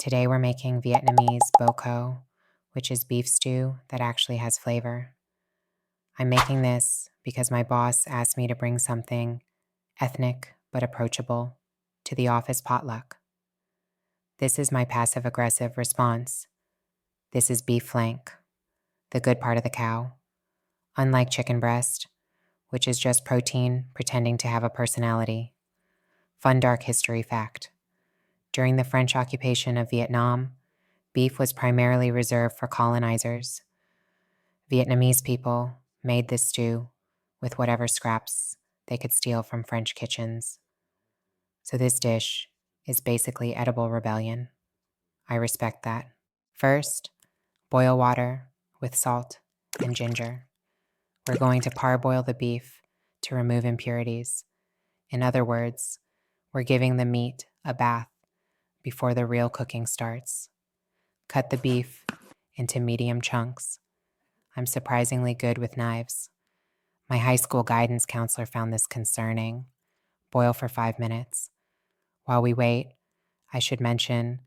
Today we're making Vietnamese Bò Kho, which is beef stew that actually has flavor. I'm making this because my boss asked me to bring something ethnic but approachable to the office potluck. This is my passive-aggressive response. This is beef flank, the good part of the cow. Unlike chicken breast, which is just protein pretending to have a personality. Fun dark history fact. During the French occupation of Vietnam, beef was primarily reserved for colonizers. Vietnamese people made this stew with whatever scraps they could steal from French kitchens. So this dish is basically edible rebellion. I respect that. First, boil water with salt and ginger. We're going to parboil the beef to remove impurities. In other words, we're giving the meat a bath before the real cooking starts. Cut the beef into medium chunks. I'm surprisingly good with knives. My high school guidance counselor found this concerning. Boil for 5 minutes. While we wait, I should mention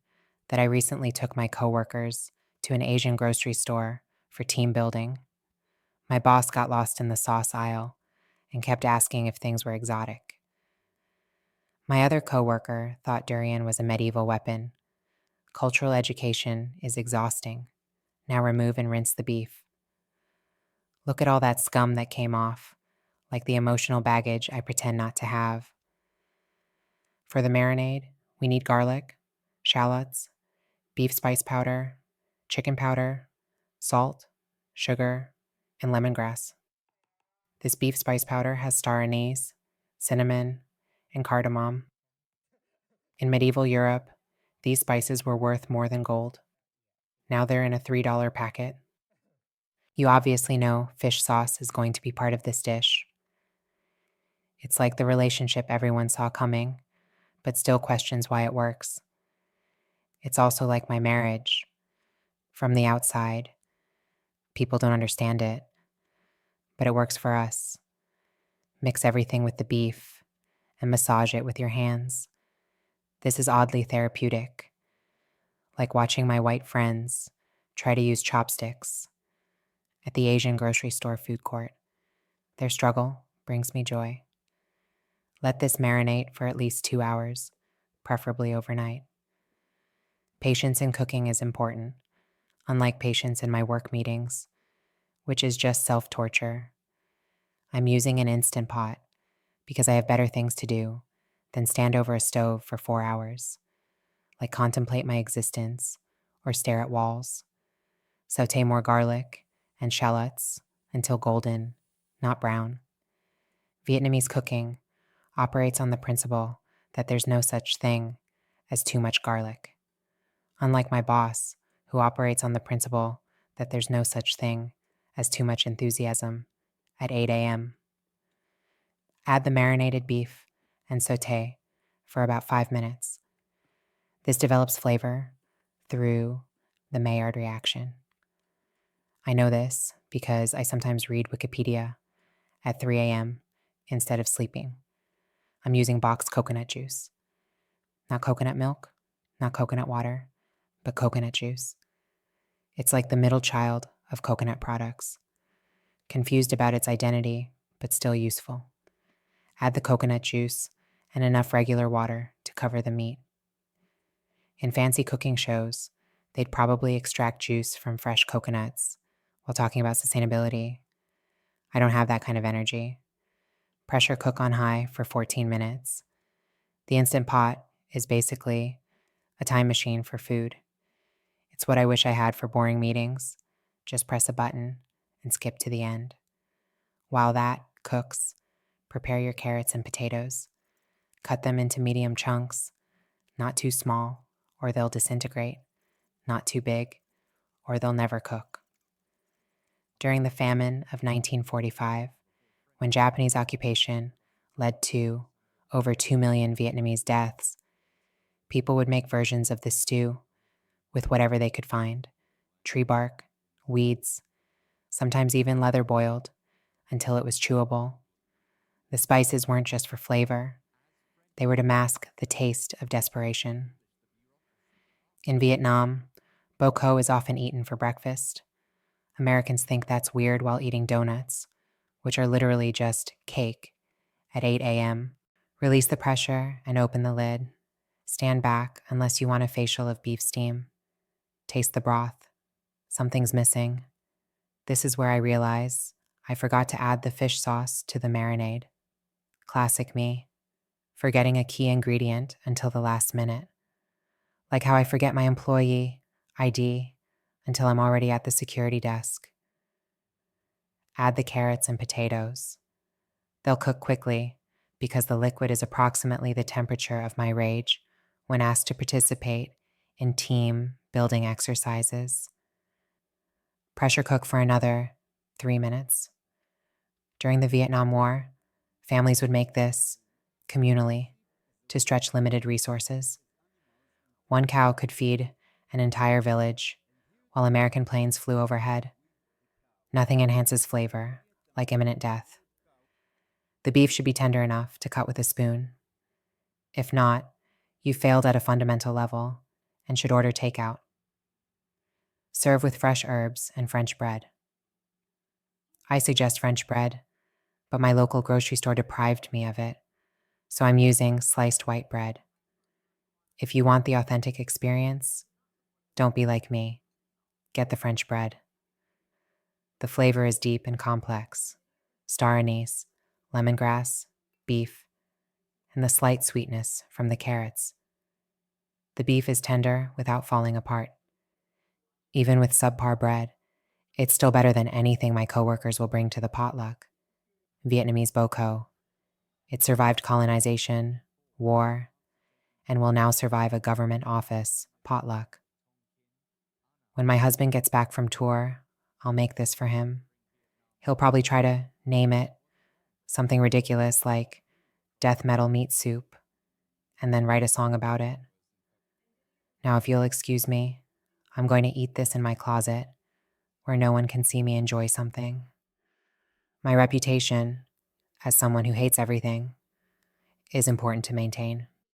that I recently took my coworkers to an Asian grocery store for team building. My boss got lost in the sauce aisle and kept asking if things were exotic. My other coworker thought durian was a medieval weapon. Cultural education is exhausting. Now remove and rinse the beef. Look at all that scum that came off, like the emotional baggage I pretend not to have. For the marinade, we need garlic, shallots, beef spice powder, chicken powder, salt, sugar, and lemongrass. This beef spice powder has star anise, cinnamon, and cardamom. In medieval Europe, these spices were worth more than gold. Now they're in a $3 packet. You obviously know fish sauce is going to be part of this dish. It's like the relationship everyone saw coming, but still questions why it works. It's also like my marriage. From the outside, people don't understand it, but it works for us. Mix everything with the beef and massage it with your hands. This is oddly therapeutic, like watching my white friends try to use chopsticks at the Asian grocery store food court. Their struggle brings me joy. Let this marinate for at least 2 hours, preferably overnight. Patience in cooking is important, unlike patience in my work meetings, which is just self-torture. I'm using an Instant Pot because I have better things to do than stand over a stove for 4 hours, like contemplate my existence or stare at walls. Sauté more garlic and shallots until golden, not brown. Vietnamese cooking operates on the principle that there's no such thing as too much garlic. Unlike my boss, who operates on the principle that there's no such thing as too much enthusiasm at 8 a.m. Add the marinated beef and sauté for about 5 minutes. This develops flavor through the Maillard reaction. I know this because I sometimes read Wikipedia at 3 a.m. instead of sleeping. I'm using boxed coconut juice. Not coconut milk, not coconut water, but coconut juice. It's like the middle child of coconut products. Confused about its identity, but still useful. Add the coconut juice and enough regular water to cover the meat. In fancy cooking shows, they'd probably extract juice from fresh coconuts while talking about sustainability. I don't have that kind of energy. Pressure cook on high for 14 minutes. The Instant Pot is basically a time machine for food. It's what I wish I had for boring meetings. Just press a button and skip to the end. While that cooks, prepare your carrots and potatoes. Cut them into medium chunks, not too small or they'll disintegrate, not too big or they'll never cook. During the famine of 1945, when Japanese occupation led to over 2 million Vietnamese deaths, people would make versions of the stew with whatever they could find: tree bark, weeds, sometimes even leather boiled, until it was chewable. The spices weren't just for flavor. They were to mask the taste of desperation. In Vietnam, Bò Kho is often eaten for breakfast. Americans think that's weird while eating donuts, which are literally just cake, at 8 a.m. Release the pressure and open the lid. Stand back unless you want a facial of beef steam. Taste the broth. Something's missing. This is where I realize I forgot to add the fish sauce to the marinade. Classic me, forgetting a key ingredient until the last minute. Like how I forget my employee ID until I'm already at the security desk. Add the carrots and potatoes. They'll cook quickly because the liquid is approximately the temperature of my rage when asked to participate in team building exercises. Pressure cook for another 3 minutes. During the Vietnam War, families would make this communally to stretch limited resources. One cow could feed an entire village while American planes flew overhead. Nothing enhances flavor like imminent death. The beef should be tender enough to cut with a spoon. If not, you failed at a fundamental level and should order takeout. Serve with fresh herbs and French bread. I suggest French bread, but my local grocery store deprived me of it, so I'm using sliced white bread. If you want the authentic experience, don't be like me. Get the French bread. The flavor is deep and complex. Star anise, lemongrass, beef, and the slight sweetness from the carrots. The beef is tender without falling apart. Even with subpar bread, it's still better than anything my coworkers will bring to the potluck. Vietnamese Bò Kho. It survived colonization, war, and will now survive a government office potluck. When my husband gets back from tour, I'll make this for him. He'll probably try to name it something ridiculous like death metal meat soup, and then write a song about it. Now, if you'll excuse me, I'm going to eat this in my closet where no one can see me enjoy something. My reputation, as someone who hates everything, is important to maintain.